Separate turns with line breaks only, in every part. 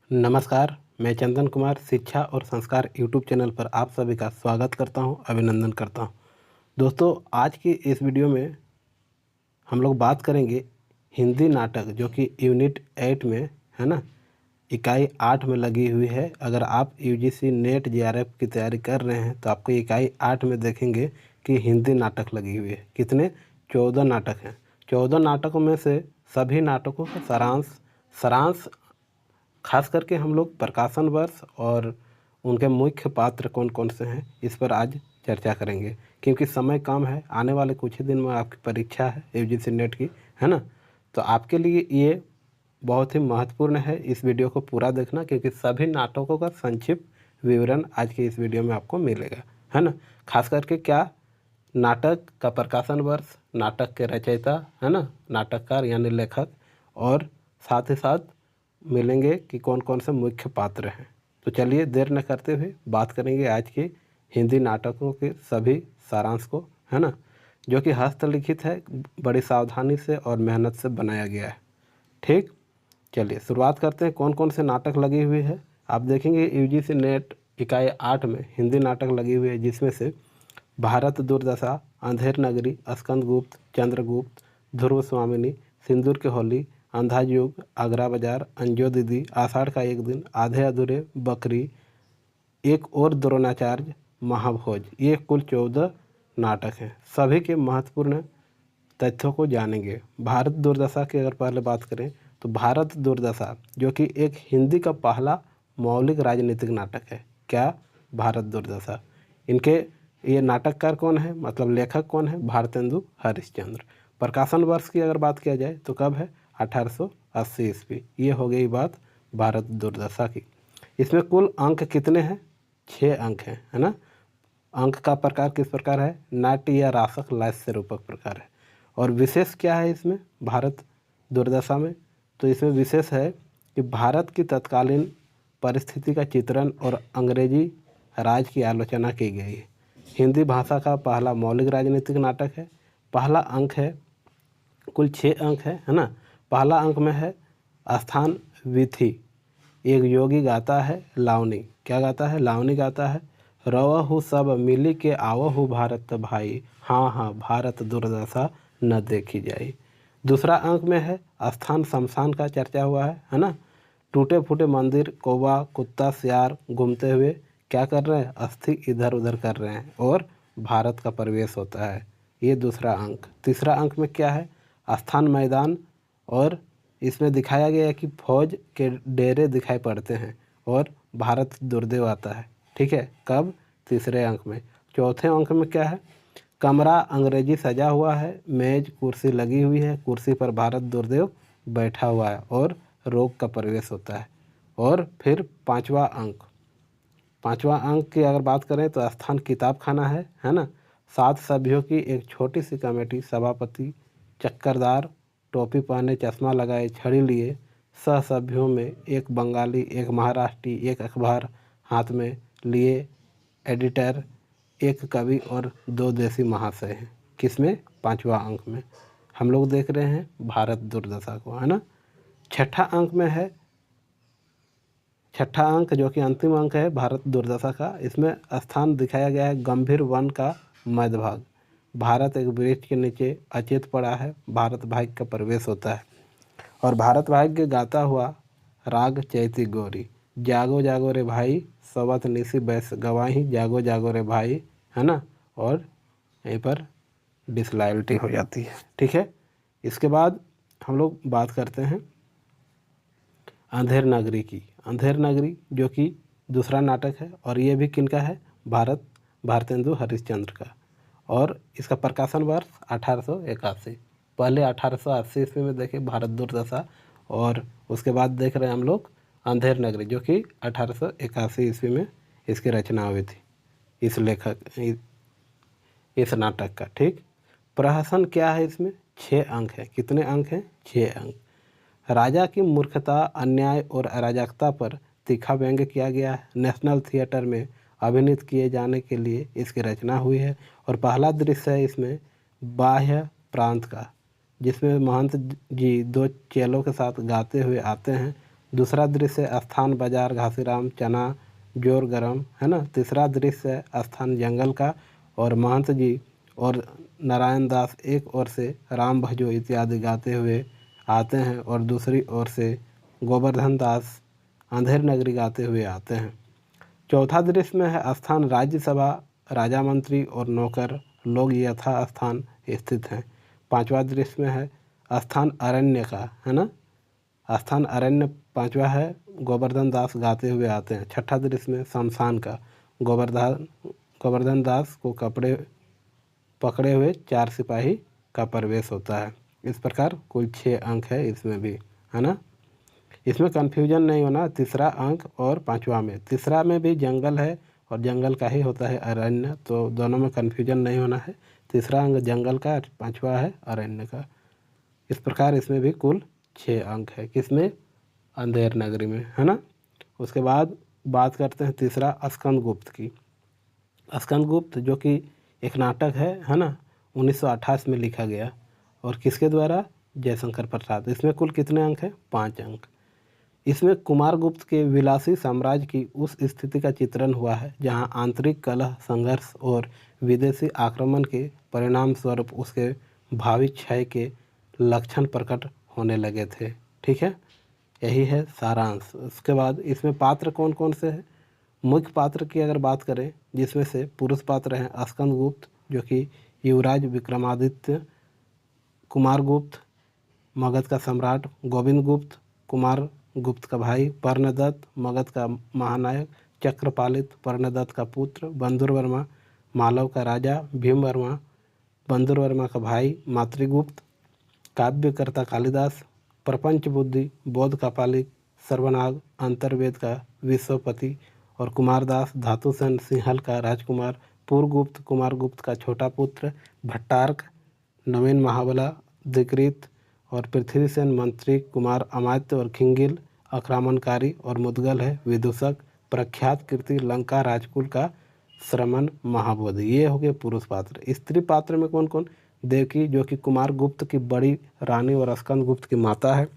नमस्कार, मैं चंदन कुमार शिक्षा और संस्कार यूट्यूब चैनल पर आप सभी का स्वागत करता हूं, अभिनंदन करता हूं। दोस्तों, आज की इस वीडियो में हम लोग बात करेंगे हिंदी नाटक जो कि यूनिट 8 में है ना, इकाई 8 में लगी हुई है। अगर आप यूजीसी नेट जीआरएफ की तैयारी कर रहे हैं तो आपको इकाई 8 में देखेंगे कि हिंदी नाटक लगी हुई है। कितने? 14 नाटक हैं। 14 नाटकों में से सभी नाटकों का सारांश खास करके हम लोग प्रकाशन वर्ष और उनके मुख्य पात्र कौन कौन से हैं इस पर आज चर्चा करेंगे, क्योंकि समय कम है। आने वाले कुछ ही दिन में आपकी परीक्षा है यूजीसी नेट की, है ना। तो आपके लिए ये बहुत ही महत्वपूर्ण है इस वीडियो को पूरा देखना, क्योंकि सभी नाटकों का संक्षिप्त विवरण आज के इस वीडियो में आपको मिलेगा, है ना। खास करके क्या नाटक का प्रकाशन वर्ष, नाटक के रचयिता, है ना, नाटककार यानी लेखक, और साथ ही साथ मिलेंगे कि कौन कौन से मुख्य पात्र हैं। तो चलिए देर न करते हुए बात करेंगे आज के हिंदी नाटकों के सभी सारांश को, है ना, जो कि हस्तलिखित है, बड़ी सावधानी से और मेहनत से बनाया गया है। ठीक, चलिए शुरुआत करते हैं। कौन कौन से नाटक लगी हुई है आप देखेंगे यूजीसी नेट इकाई 8 में हिंदी नाटक लगी हुई है, जिसमें से भारत दुर्दशा, अंधेर नगरी, स्कंदगुप्त, चंद्रगुप्त, ध्रुव स्वामिनी, सिंदूर की होली, अंधा युग, आगरा बाजार, अंजो दीदी, आषाढ़ का एक दिन, आधे अधूरे, बकरी, एक और द्रोणाचार्य, महाभोज। ये कुल 14 नाटक हैं। सभी के महत्वपूर्ण तथ्यों को जानेंगे। भारत दुर्दशा की अगर पहले बात करें तो भारत दुर्दशा जो कि एक हिंदी का पहला मौलिक राजनीतिक नाटक है। क्या? भारत दुर्दशा। इनके ये नाटककार कौन है, मतलब लेखक कौन है? भारतेंदु हरिश्चंद्र। प्रकाशन वर्ष की अगर बात किया जाए तो कब है? 1880 ईस्वी। ये हो गई बात भारत दुर्दशा की। इसमें कुल अंक कितने हैं? 6 अंक हैं, है ना। अंक का प्रकार किस प्रकार है? नाट्य या रासक लास्य रूपक प्रकार है। और विशेष क्या है इसमें भारत दुर्दशा में? तो इसमें विशेष है कि भारत की तत्कालीन परिस्थिति का चित्रण और अंग्रेजी राज की आलोचना की गई है। हिंदी भाषा का पहला मौलिक राजनीतिक नाटक है। पहला अंक है, कुल 6 अंक है ना। पहला अंक में है स्थान विधि। एक योगी गाता है लावनी। क्या गाता है? लावनी गाता है। रवहु सब मिली के आवहु भारत भाई, हाँ हाँ भारत दुर्दशा न देखी जाई। दूसरा अंक में है स्थान शमशान का चर्चा हुआ है ना। टूटे फूटे मंदिर, कौवा, कुत्ता, सियार घूमते हुए क्या कर रहे हैं? अस्थि इधर उधर कर रहे हैं और भारत का प्रवेश होता है। ये दूसरा अंक। तीसरा अंक में क्या है? स्थान मैदान, और इसमें दिखाया गया है कि फौज के डेरे दिखाई पड़ते हैं और भारत दुर्देव आता है। ठीक है, कब? तीसरे अंक में। चौथे अंक में क्या है? कमरा अंग्रेजी सजा हुआ है, मेज कुर्सी लगी हुई है, कुर्सी पर भारत दुर्देव बैठा हुआ है और रोग का प्रवेश होता है। और फिर पांचवा अंक की अगर बात करें तो स्थान किताब खाना है ना। 7 सभ्यों की एक छोटी सी कमेटी, सभापति चक्करदार, टोपी पहने, चश्मा लगाए, छड़ी लिए, सह सभ्यों में एक बंगाली, एक महाराष्ट्री, एक अखबार हाथ में लिए एडिटर, एक कवि और 2 देसी महाशय हैं। किसमें? पांचवा अंक में। हम लोग देख रहे हैं भारत दुर्दशा को, है ना। छठा अंक जो कि अंतिम अंक है भारत दुर्दशा का, इसमें स्थान दिखाया गया है गंभीर वन का मध्य भाग। भारत एक वृक्ष के नीचे अचेत पड़ा है, भारत भाग्य का प्रवेश होता है और भारत भाग्य गाता हुआ राग चैती गौरी, जागो जागो रे भाई सवत निसी बैस गवाही, जागो जागो रे भाई, है ना। और यहीं पर डिसलॉयल्टी हो जाती है। ठीक है, इसके बाद हम लोग बात करते हैं अंधेर नगरी की। अंधेर नगरी जो कि दूसरा नाटक है और ये भी किनका है? भारतेंदु हरिश्चंद्र का। और इसका प्रकाशन वर्ष 1881। पहले 1880 ईस्वी में देखे भारत दुर्दशा, और उसके बाद देख रहे हैं हम लोग अंधेर नगरी जो कि 1881 ईस्वी में इसकी रचना हुई थी, इस नाटक का। ठीक, प्रहसन क्या है इसमें? 6 अंक है। कितने अंक हैं? 6 अंक। राजा की मूर्खता, अन्याय और अराजकता पर तीखा व्यंग्य किया गया है। नेशनल थिएटर में अभिनीत किए जाने के लिए इसकी रचना हुई है। और पहला दृश्य है इसमें बाह्य प्रांत का, जिसमें महंत जी 2 चेलों के साथ गाते हुए आते हैं दूसरा दृश्य स्थान बाजार घासीराम चना जोर गरम, है ना। तीसरा दृश्य स्थान जंगल का और महंत जी और नारायण दास एक ओर से राम भजो इत्यादि गाते हुए आते हैं और दूसरी ओर से गोवर्धन दास अंधेर नगरी गाते हुए आते हैं। चौथा दृश्य में है स्थान राज्यसभा, राजा मंत्री और नौकर लोग यथा स्थान स्थित हैं। पांचवा दृश्य में है स्थान अरण्य का, है ना। स्थान अरण्य पांचवा है, गोवर्धन दास गाते हुए आते हैं। छठा दृश्य में शमशान का, गोवर्धन दास को कपड़े पकड़े हुए 4 सिपाही का प्रवेश होता है। इस प्रकार कुल 6 अंक है इसमें भी, है ना। इसमें कन्फ्यूजन नहीं होना, तीसरा अंक और पांचवा में। तीसरा में भी जंगल है और जंगल का ही होता है अरण्य, तो दोनों में कन्फ्यूजन नहीं होना है। तीसरा अंक जंगल का, पांचवा है अरण्य का। इस प्रकार इसमें भी कुल 6 अंक है, किसमें, अंधेर नगरी में, है ना। उसके बाद बात करते हैं तीसरा स्कंदगुप्त की। स्कंदगुप्त जो कि एक नाटक है ना, 1928 में लिखा गया और किसके द्वारा, जयशंकर प्रसाद। इसमें कुल कितने अंक हैं, 5 अंक। इसमें कुमारगुप्त के विलासी साम्राज्य की उस स्थिति का चित्रण हुआ है जहां आंतरिक कलह, संघर्ष और विदेशी आक्रमण के परिणाम स्वरूप उसके भावी क्षय के लक्षण प्रकट होने लगे थे। ठीक है, यही है सारांश। उसके बाद इसमें पात्र कौन कौन से हैं। मुख्य पात्र की अगर बात करें, जिसमें से पुरुष पात्र हैं स्कंदगुप्त जो कि युवराज विक्रमादित्य, कुमारगुप्त मगध का सम्राट, गोविंद गुप्त कुमार गुप्त का भाई, पर्णदत्त मगध का महानायक, चक्रपालित पर्णदत्त का पुत्र, बंधुर वर्मा मालव का राजा, भीम वर्मा बंधुर वर्मा का भाई, मातृगुप्त काव्यकर्ता कालिदास, प्रपंच बुद्धि बौद्ध का पालिक, सर्वनाग अंतर्वेद का विश्वपति और कुमारदास धातुसेन सिंहल का राजकुमार, पूर्वगुप्त कुमारगुप्त का छोटा पुत्र, भट्टार्क नवीन महाबला अधिकृत और पृथ्वीसेन मंत्री, कुमार अमात्य और खिंगिल आक्रमणकारी और मुदगल है विदूषक, प्रख्यात कीर्ति लंका राजकुल का श्रमण महाबोधि। ये हो गए पुरुष पात्र। स्त्री पात्र में कौन कौन, देवकी जो कि कुमारगुप्त की बड़ी रानी और स्कंदगुप्त की माता है,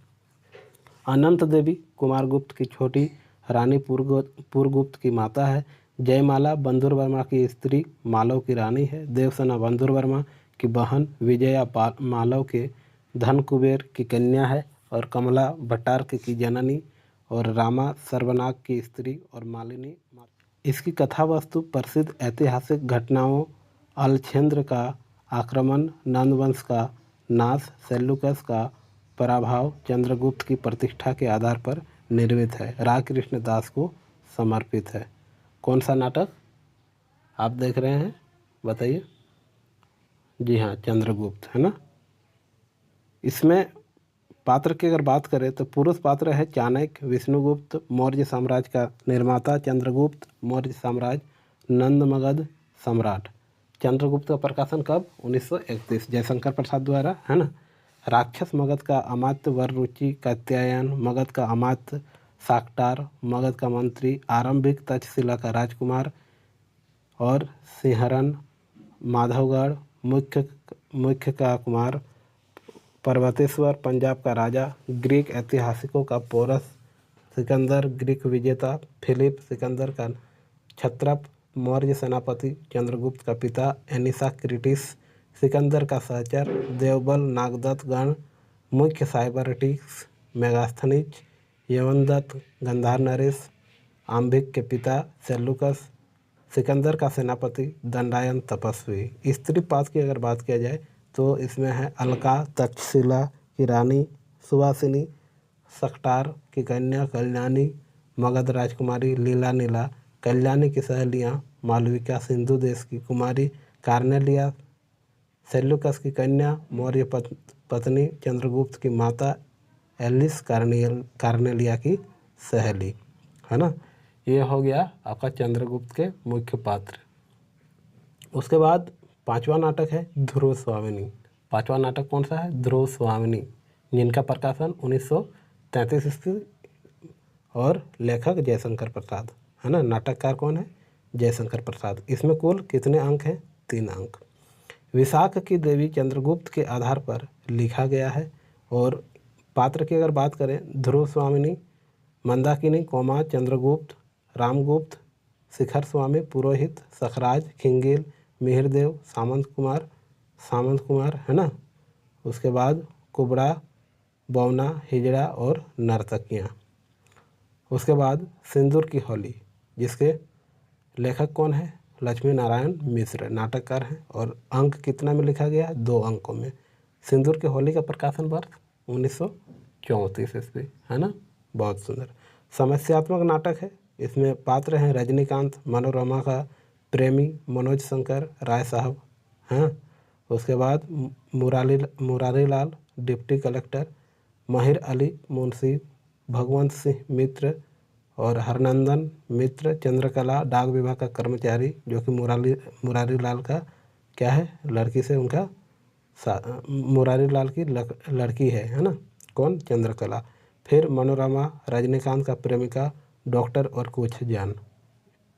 अनंत देवी कुमारगुप्त की छोटी रानी पूर्वगुप्त की माता है, जयमाला बंधुर वर्मा की स्त्री मालव की रानी है, देवसेना बंधुर वर्मा की बहन, विजया मालव के धन कुबेर की कन्या है और कमला भट्टार्क की जननी और रामा सर्वनाग की स्त्री और मालिनी। इसकी कथा वस्तु प्रसिद्ध ऐतिहासिक घटनाओं, अलछेंद्र का आक्रमण, नंदवंश का नाश, सेल्यूकस का पराभव, चंद्रगुप्त की प्रतिष्ठा के आधार पर निर्मित है। राकृष्ण दास को समर्पित है। कौन सा नाटक आप देख रहे हैं, बताइए। जी हाँ, चंद्रगुप्त, है ना। इसमें पात्र की अगर बात करें तो पुरुष पात्र है चाणक्य, विष्णुगुप्त मौर्य साम्राज्य का निर्माता, चंद्रगुप्त मौर्य साम्राज्य नंद मगध सम्राट। चंद्रगुप्त का प्रकाशन कब, 1931, जयशंकर प्रसाद द्वारा, है ना। राक्षस मगध का अमात्य वररुचि कात्यायन, मगध का अमात्य शाक्टार, मगध का मंत्री, आरंभिक तक्षशिला का राजकुमार और सिंहरन, माधवगढ़ मुख्य का कुमार, पर्वतेश्वर पंजाब का राजा, ग्रीक ऐतिहासिकों का पोरस, सिकंदर ग्रीक विजेता, फिलिप सिकंदर का क्षत्रप, मौर्य सेनापति, चंद्रगुप्त का पिता, एनिसा क्रिटिस सिकंदर का सहचर, देवबल नागदत्त गण, मुख्य साइबरटिक्स मेगास्थनीज, यवनदत्त गंधार नरेश, आम्भिक के पिता, सेल्यूकस सिकंदर का सेनापति, दंडायन तपस्वी। स्त्री पात्र की अगर बात किया जाए तो इसमें है अलका तक्षशिला की रानी, सुवासिनी सक्टार की कन्या कल्याणी, मगध राजकुमारी लीला नीला, कल्याणी की सहेलियाँ मालविका सिंधु देश की कुमारी, कार्नेलिया सेल्यूकस की कन्या, मौर्य पत्नी चंद्रगुप्त की माता, एलिस कार्नेलिया की सहेली, है ना। ये हो गया आपका चंद्रगुप्त के मुख्य पात्र। उसके बाद पांचवा नाटक है ध्रुव स्वामिनी। पांचवा नाटक कौन सा है, ध्रुव स्वामिनी, जिनका प्रकाशन 1933 ईस्वी और लेखक जयशंकर प्रसाद, है ना। नाटककार कौन है, जयशंकर प्रसाद। इसमें कुल कितने अंक हैं, 3 अंक। विशाख की देवी चंद्रगुप्त के आधार पर लिखा गया है। और पात्र की अगर बात करें, ध्रुव स्वामिनी मंदाकिनी, चंद्रगुप्त, रामगुप्त, शिखर स्वामी, पुरोहित, सखराज, खिंगेल, मिहिरदेव, सामंत कुमार है ना। उसके बाद कुबड़ा, बौना, हिजड़ा और नर्तकियाँ। उसके बाद सिंदूर की होली, जिसके लेखक कौन है? लक्ष्मी नारायण मिश्र नाटककार हैं। और अंक कितना में लिखा गया? 2 अंकों में। सिंदूर की होली का प्रकाशन वर्ष 1934 ईस्वी है ना। बहुत सुंदर समस्यात्मक नाटक है। इसमें पात्र हैं रजनीकांत, मनोरमा का प्रेमी मनोज शंकर राय साहब हैं। उसके बाद मुरारी लाल डिप्टी कलेक्टर, महिर अली मुंशी, भगवंत सिंह मित्र और हरनंदन मित्र चंद्रकला डाक विभाग का कर्मचारी, जो कि मुरारी लाल का क्या है? लड़की से उनका मुरारी लाल की लड़की है ना। कौन? चंद्रकला। फिर मनोरमा रजनीकांत का प्रेमिका, डॉक्टर और कुछ जान।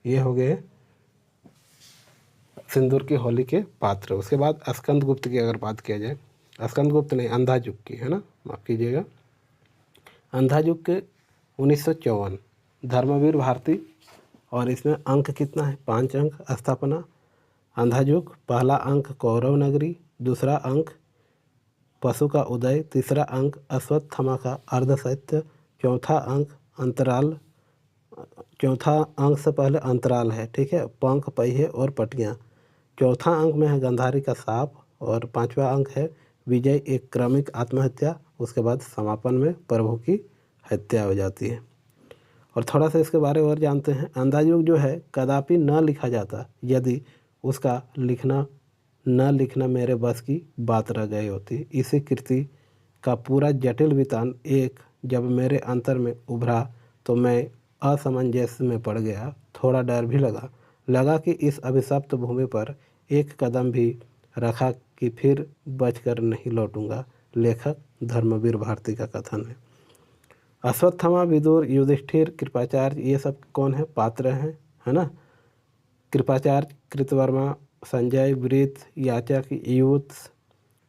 ये हो गए सिंदूर की होली के पात्र। उसके बाद स्कंद गुप्त की अगर बात किया जाए, स्कंद गुप्त नहीं, अंधाजुक की है ना, माफ़ कीजिएगा। अंधाजुक के 1954, धर्मवीर भारती। और इसमें अंक कितना है? 5 अंक। स्थापना अंधाजुक, पहला अंक कौरव नगरी, दूसरा अंक पशु का उदय, तीसरा अंक अश्वत्थामा का अर्धसत्य, चौथा अंक से पहले अंतराल है, ठीक है, पंख, पहिए और पटियाँ। चौथा अंक में है गंधारी का सांप। और 5वां अंक है विजय, एक क्रमिक आत्महत्या। उसके बाद समापन में प्रभु की हत्या हो जाती है। और थोड़ा सा इसके बारे में और जानते हैं। अंधाजुक जो है कदापि न लिखा जाता यदि उसका न लिखना मेरे बस की बात रह गई होती। इसी कृति का पूरा जटिल वितान जब मेरे अंतर में उभरा तो मैं असमंजस में पड़ गया। थोड़ा डर भी लगा कि इस अभिशप्त भूमि पर एक कदम भी रखा कि फिर बचकर नहीं लौटूंगा। लेखक धर्मवीर भारती का कथन है। अश्वत्थामा, विदुर, युधिष्ठिर, कृपाचार्य, ये सब कौन है? पात्र हैं, है ना। कृपाचार्य कृतवर्मा, संजय, वृत्त, याचक, युत्स,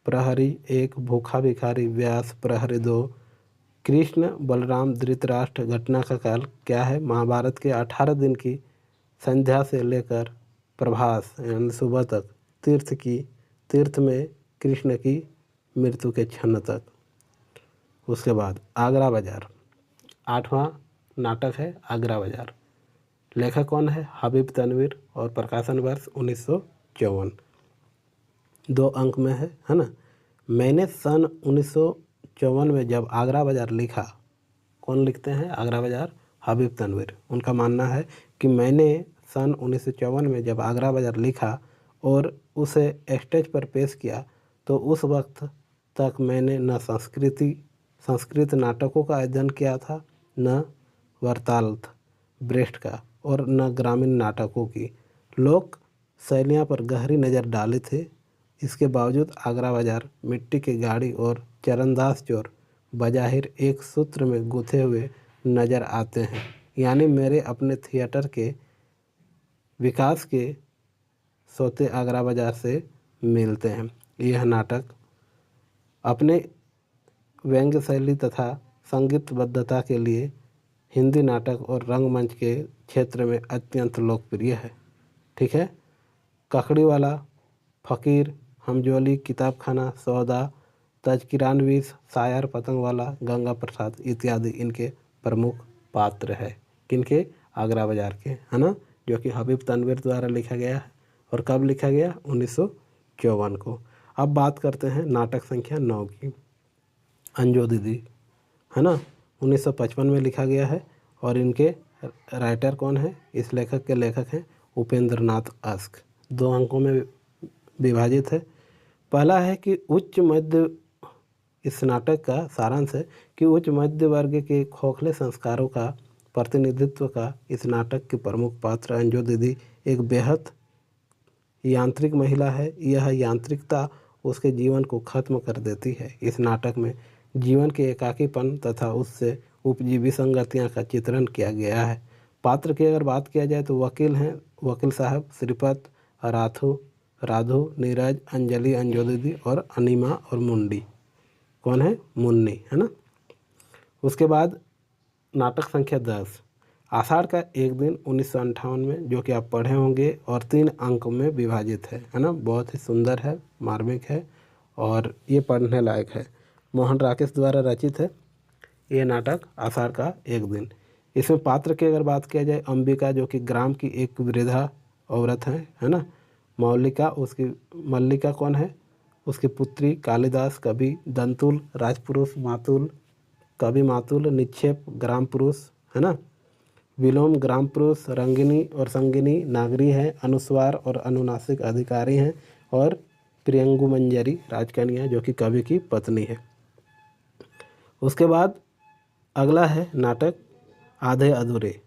प्रहरी 1, भूखा भिखारी, व्यास, प्रहरी 2, कृष्ण, बलराम, धृतराष्ट्र। घटना का काल क्या है? महाभारत के 18 दिन की संध्या से लेकर प्रभास यानी सुबह तक, तीर्थ में कृष्ण की मृत्यु के क्षण तक। उसके बाद आगरा बाजार, 8वां नाटक है आगरा बाजार। लेखक कौन है? हबीब तनवीर। और प्रकाशन वर्ष 1954, 2 अंक में है ना। मैंने सन 1954 में जब आगरा बाजार लिखा, कौन लिखते हैं आगरा बाजार? हबीब तनवीर। उनका मानना है कि मैंने सन 1954 में जब आगरा बाजार लिखा और उसे स्टेज पर पेश किया तो उस वक्त तक मैंने न संस्कृत नाटकों का अध्ययन किया था, न वार्तालाप ब्रेस्ट का, और न ग्रामीण नाटकों की लोक शैलियाँ पर गहरी नज़र डाली थी। इसके बावजूद आगरा बाजार, मिट्टी की गाड़ी और चरणदास चोर बजाहिर एक सूत्र में गुथे हुए नज़र आते हैं। यानी मेरे अपने थिएटर के विकास के सोते आगरा बाजार से मिलते हैं। यह नाटक अपने व्यंग्य शैली तथा संगीतबद्धता के लिए हिंदी नाटक और रंगमंच के क्षेत्र में अत्यंत लोकप्रिय है, ठीक है। ककड़ीवाला, फ़कीर, हमजोली, किताबखाना, सौदा, तज़किरानवीस, शायर, पतंगवाला, गंगा प्रसाद इत्यादि इनके प्रमुख पात्र है। किनके? आगरा बाजार के, है ना, जो कि हबीब तनवीर द्वारा लिखा गया है। और कब लिखा गया? 1954 को। अब बात करते हैं नाटक संख्या 9 की, अंजो दीदी, है ना, 1955 में लिखा गया है। और इनके राइटर कौन है? इस लेखक के लेखक हैं उपेंद्र नाथ अस्क। 2 अंकों में विभाजित है। पहला है कि इस नाटक का सारांश है कि उच्च मध्य वर्ग के खोखले संस्कारों का प्रतिनिधित्व का इस नाटक के प्रमुख पात्र अंजो दीदी एक बेहद यांत्रिक महिला है। यह यांत्रिकता उसके जीवन को खत्म कर देती है। इस नाटक में जीवन के एकाकीपन तथा उससे उपजी विसंगतियाँ का चित्रण किया गया है। पात्र की अगर बात किया जाए तो वकील हैं वकील साहब, श्रीपत, राधु, नीरज, अंजलि, अंजो दीदी और अनिमा और मुंडी। कौन है? मुन्नी, है ना। उसके बाद नाटक संख्या 10 आषाढ़ का एक दिन 1958 में, जो कि आप पढ़े होंगे और 3 अंक में विभाजित है ना। बहुत ही सुंदर है, मार्मिक है और ये पढ़ने लायक है। मोहन राकेश द्वारा रचित है ये नाटक आषाढ़ का एक दिन। इसमें पात्र की अगर बात किया जाए, अंबिका जो कि ग्राम की एक वृद्धा औरत है ना। मौलिका उसकी मल्लिका कौन है, उसकी पुत्री। कालिदास कवि, दंतुल राजपुरुष, मातुल कवि, मातुल निक्षेप ग्राम पुरुष है ना। विलोम ग्राम पुरुष, रंगिनी और संगिनी नागरी हैं, अनुस्वार और अनुनासिक अधिकारी हैं, और प्रियंगु मंजरी राजकन्या जो कि कवि की पत्नी है। उसके बाद अगला है नाटक आधे अधूरे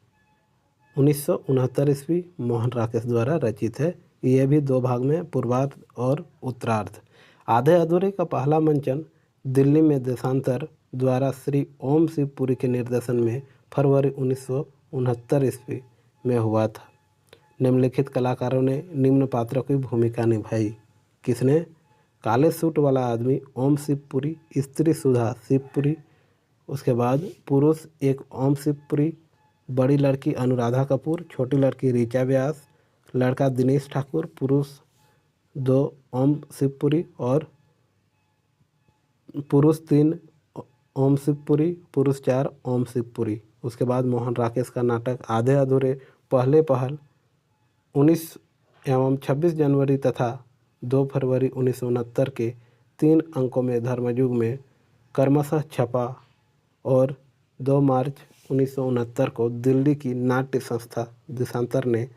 1969 ईस्वी, मोहन राकेश द्वारा रचित है। यह भी 2 भाग में, पूर्वार्ध और उत्तरार्ध। आधे अधूरे का पहला मंचन दिल्ली में देशांतर द्वारा श्री ओम शिवपुरी के निर्देशन में फरवरी 1969 ईस्वी में हुआ था। निम्नलिखित कलाकारों ने निम्न पात्रों की भूमिका निभाई। किसने? काले सूट वाला आदमी ओम शिवपुरी, स्त्री सुधा शिवपुरी, उसके बाद पुरुष एक ओम शिवपुरी, बड़ी लड़की अनुराधा कपूर, छोटी लड़की ऋचा व्यास, लड़का दिनेश ठाकुर, पुरुष 2 ओम शिवपुरी और पुरुष 3 ओम शिवपुरी, पुरुष 4 ओम शिवपुरी। उसके बाद मोहन राकेश का नाटक आधे अधूरे पहले पहल 19 एवं 26 जनवरी तथा 2 फरवरी 1969 के 3 अंकों में धर्मयुग में क्रमशः छपा और 2 मार्च 1969 को दिल्ली की नाट्य संस्था देशांतर ने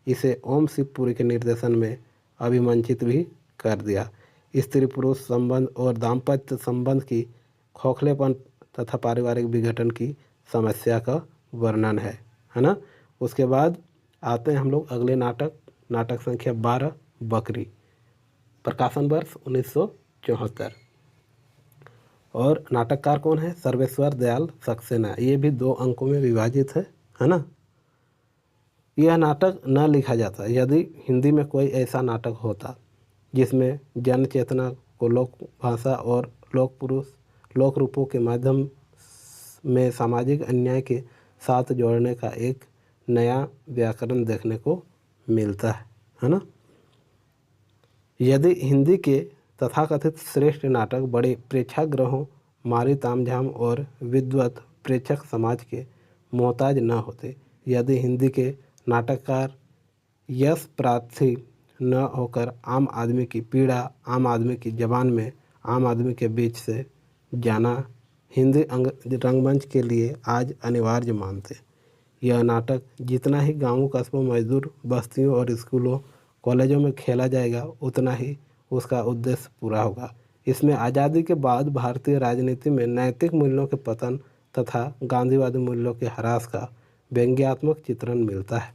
इसे ओम शिवपुरी के निर्देशन में अभिमंचित भी कर दिया। स्त्री पुरुष संबंध और दाम्पत्य संबंध की खोखलेपन तथा पारिवारिक विघटन की समस्या का वर्णन है ना। उसके बाद आते हैं हम लोग अगले नाटक संख्या 12 बकरी, प्रकाशन वर्ष 1974, और नाटककार कौन है? सर्वेश्वर दयाल सक्सेना। ये भी 2 अंकों में विभाजित है ना। यह नाटक न लिखा जाता यदि हिंदी में कोई ऐसा नाटक होता जिसमें जन चेतना को लोक भाषा और लोक रूपों के माध्यम में सामाजिक अन्याय के साथ जोड़ने का एक नया व्याकरण देखने को मिलता है ना। यदि हिंदी के तथाकथित श्रेष्ठ नाटक बड़े प्रेक्षागृहों, मारी तामझाम और विद्वत प्रेक्षक समाज के मोहताज न होते, यदि हिंदी के नाटककार यश प्रार्थी न होकर आम आदमी की पीड़ा, आम आदमी की जबान में, आम आदमी के बीच से जाना हिंदी रंगमंच के लिए आज अनिवार्य मानते, यह नाटक जितना ही गांवों, कस्बों, मजदूर बस्तियों और स्कूलों, कॉलेजों में खेला जाएगा, उतना ही उसका उद्देश्य पूरा होगा। इसमें आज़ादी के बाद भारतीय राजनीति में नैतिक मूल्यों के पतन तथा गांधीवादी मूल्यों के ह्रास का व्यंग्यात्मक चित्रण मिलता है।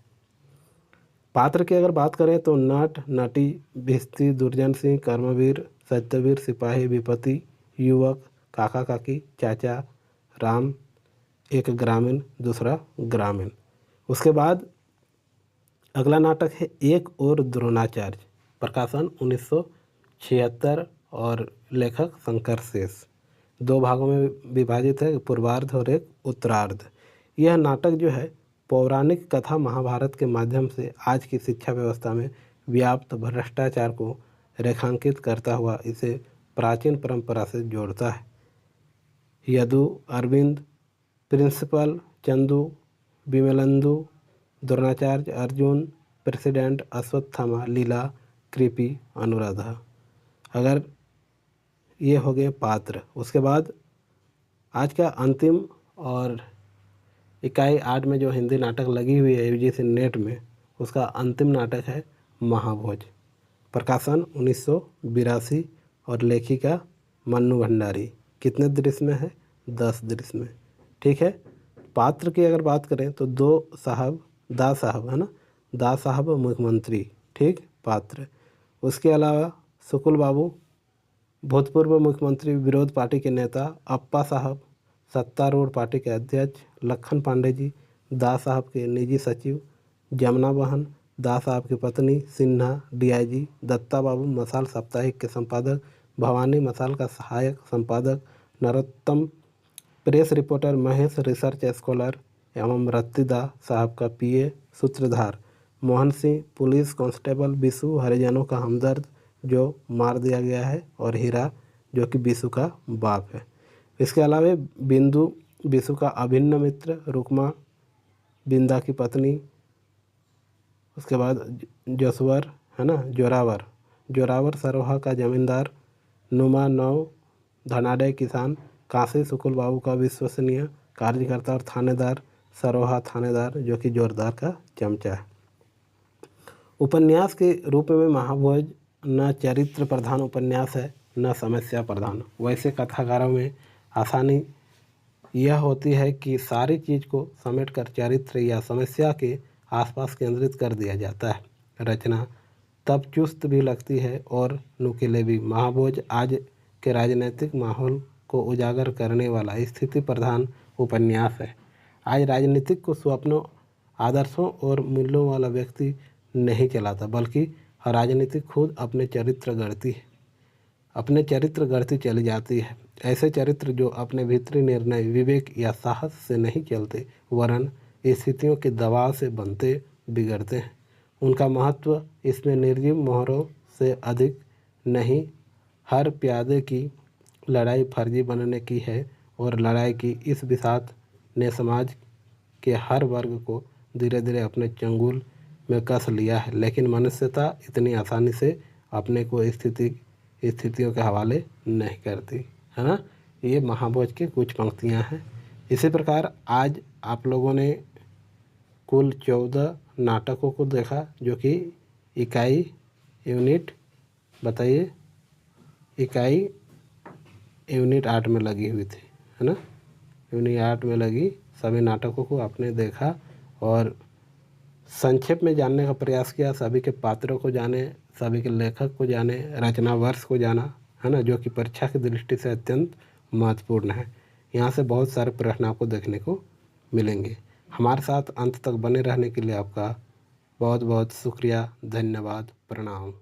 पात्र की अगर बात करें तो नट, नटी, भिस्ती, दुर्जन सिंह, कर्मवीर, सत्यवीर, सिपाही, विपत्ति, युवक, काका काकी, चाचा, राम, एक ग्रामीण, दूसरा ग्रामीण। उसके बाद अगला नाटक है एक और द्रोणाचार्य, प्रकाशन 1976 और लेखक शंकर शेष। 2 भागों में विभाजित है, पूर्वार्ध और एक उत्तरार्ध। यह नाटक जो है पौराणिक कथा महाभारत के माध्यम से आज की शिक्षा व्यवस्था में व्याप्त भ्रष्टाचार को रेखांकित करता हुआ इसे प्राचीन परंपरा से जोड़ता है। यदु, अरविंद, प्रिंसिपल, चंदू, विमलेंदु, द्रोणाचार्य, अर्जुन, प्रेसिडेंट, अश्वत्थामा, लीला, कृपी, अनुराधा। अगर ये हो गए पात्र। उसके बाद आज का अंतिम और इकाई 8 में जो हिंदी नाटक लगी हुई है UGC नेट में, उसका अंतिम नाटक है महाभोज, प्रकाशन 1982 और लेखिका मन्नू भंडारी। कितने दृश्य में है? 10 दृश्य में। ठीक है। पात्र की अगर बात करें तो दा साहब है ना, दा साहब मुख्यमंत्री, ठीक पात्र। उसके अलावा शुक्ल बाबू भूतपूर्व मुख्यमंत्री, विरोध पार्टी के नेता, अप्पा साहब सत्तारूढ़ पार्टी के अध्यक्ष, लखन पांडे जी दा साहब के निजी सचिव, जमुना बहन दा साहब की पत्नी, सिन्हा DIG, दत्ता बाबू मसाल साप्ताहिक के संपादक, भवानी मसाल का सहायक संपादक, Narottam press reporter Mahesh research scholar एवं रत्तीदा साहब का पीए सूत्रधार। मोहन सिंह पुलिस कांस्टेबल बिशु हरिजनों का हमदर्द जो मार दिया गया है, और हीरा जो कि बिशु का बाप है। इसके अलावा बिंदु बिशु का अभिन्न मित्र, रुकमा बिंदा की पत्नी, उसके बाद जसवर है ना, जोरावर सरोहा का जमींदार, नुमा नौ धनाडय किसान, काशी सुकुल बाबू का विश्वसनीय कार्यकर्ता और थानेदार, सरोहा थानेदार जो कि जोरदार का चमचा है। उपन्यास के रूप में महाभोज न चरित्र प्रधान उपन्यास है न समस्या प्रधान। वैसे कथाकारों में आसानी यह होती है कि सारी चीज़ को समेटकर चरित्र या समस्या के आसपास केंद्रित कर दिया जाता है। रचना तब चुस्त भी लगती है और नुकीले भी। महाभोज आज के राजनीतिक माहौल को उजागर करने वाला स्थिति प्रधान उपन्यास है। आज राजनीतिक को स्वप्नों, आदर्शों और मूल्यों वाला व्यक्ति नहीं चलाता, बल्कि राजनीतिक खुद अपने चरित्र गढ़ती चली जाती है। ऐसे चरित्र जो अपने भीतरी निर्णय, विवेक या साहस से नहीं चलते, वरन स्थितियों के दबाव से बनते बिगड़ते हैं। उनका महत्व इसमें निर्जीव मोहरों से अधिक नहीं। हर प्यादे की लड़ाई फर्जी बनने की है, और लड़ाई की इस बिसात ने समाज के हर वर्ग को धीरे धीरे अपने चंगुल में कस लिया है। लेकिन मनुष्यता इतनी आसानी से अपने को स्थितियों के हवाले नहीं करती, है ना। ये महाभोज की कुछ पंक्तियाँ हैं। इसी प्रकार आज आप लोगों ने कुल 14 नाटकों को देखा, जो कि इकाई यूनिट 8 में लगी हुई थी, है ना। यूनिट 8 में लगी सभी नाटकों को आपने देखा और संक्षेप में जानने का प्रयास किया। सभी के पात्रों को जाने, सभी के लेखक को जाने, रचना वर्ष को जाना, है ना, जो कि परीक्षा की दृष्टि से अत्यंत महत्वपूर्ण है। यहाँ से बहुत सारे प्रश्न आपको देखने को मिलेंगे। हमारे साथ अंत तक बने रहने के लिए आपका बहुत बहुत शुक्रिया, धन्यवाद, प्रणाम।